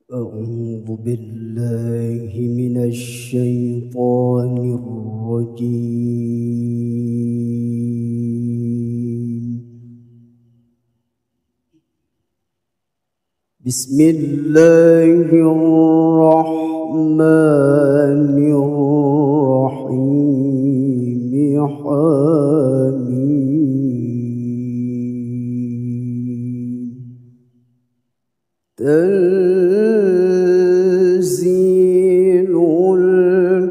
أعوذ بالله من الشيطان الرجيم. بسم الله الرحمن الرحيم. حميم. تنزيل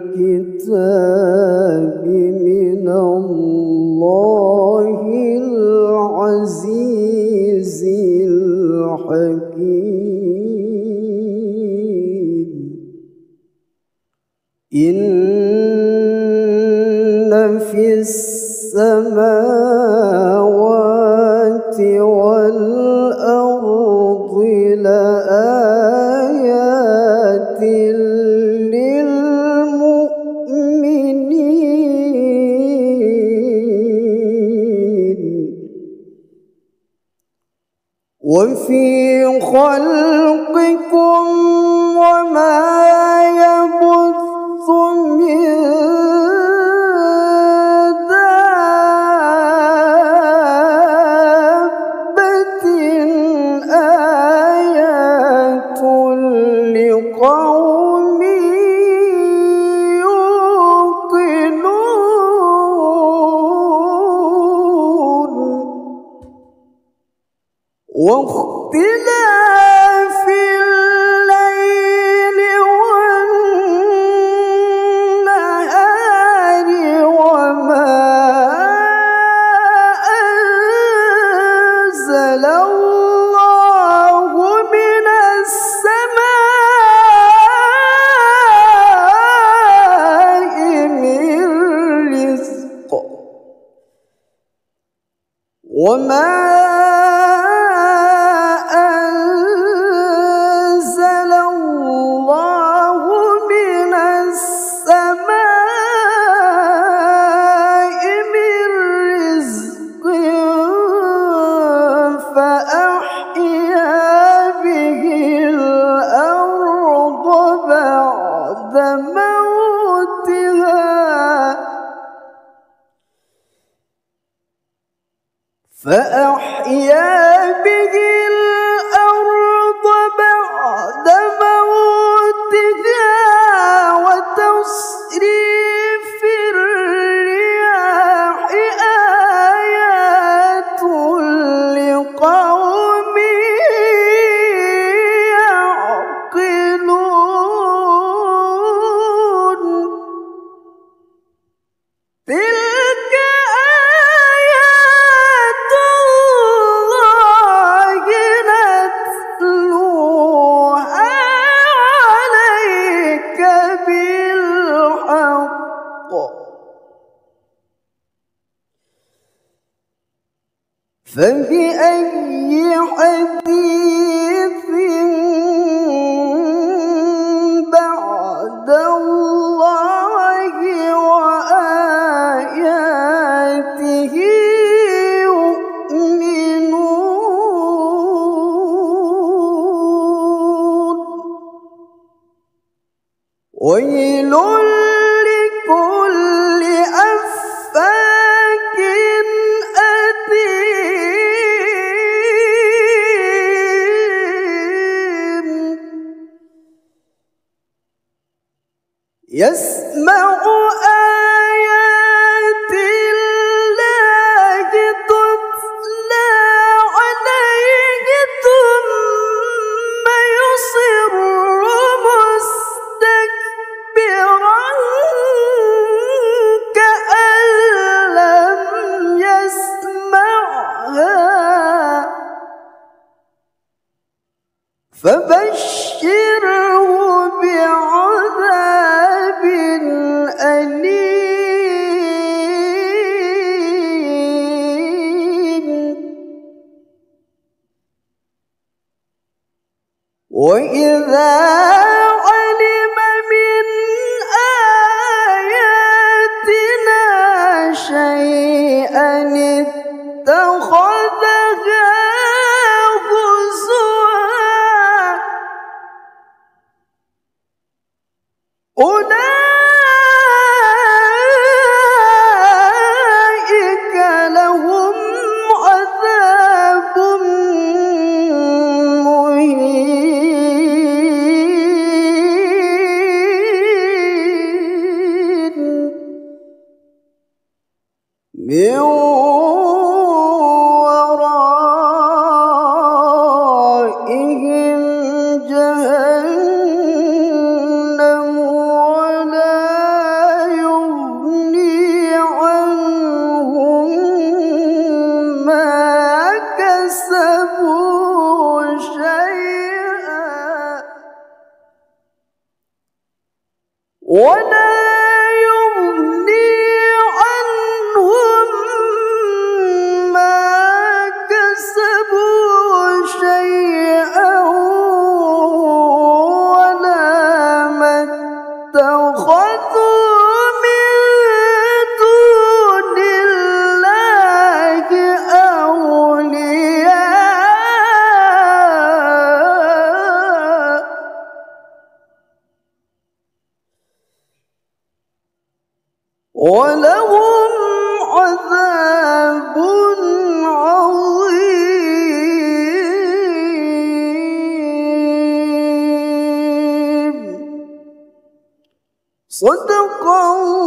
الكتاب من الله العزيز الحكيم. إن في السماوات والأرض لآيات للمؤمنين. وفي خلقكم وما يبث من قوم يوقنون. واختلاف الليل والنهار وما أنزل الله من السماء وما أنزل الله من السماء من رزق فأحيا به الأرض بعد موتها وتصريف الرياح آيات لقوم يعقلون. تلك آيات الله نتلوها عليك بالحق. فبأي حديث بعد الله وآياته يؤمنون. ويل لكل أفاك أثيم يسمع آيات الله تتلى عليه ثم يصر مستكبرا كأن لم يسمعها. فبشره بعذاب أليم. وإذا علم من آياتنا شيئا اتخذها من ورائهم جهنم ولا يغني عنهم ما كسبوا شيئا ولا يغني عنهم ما كسبوا شيئا ولا ما اتخذوا من دون الله أولياء ولهم عذاب عظيم. صدق الله.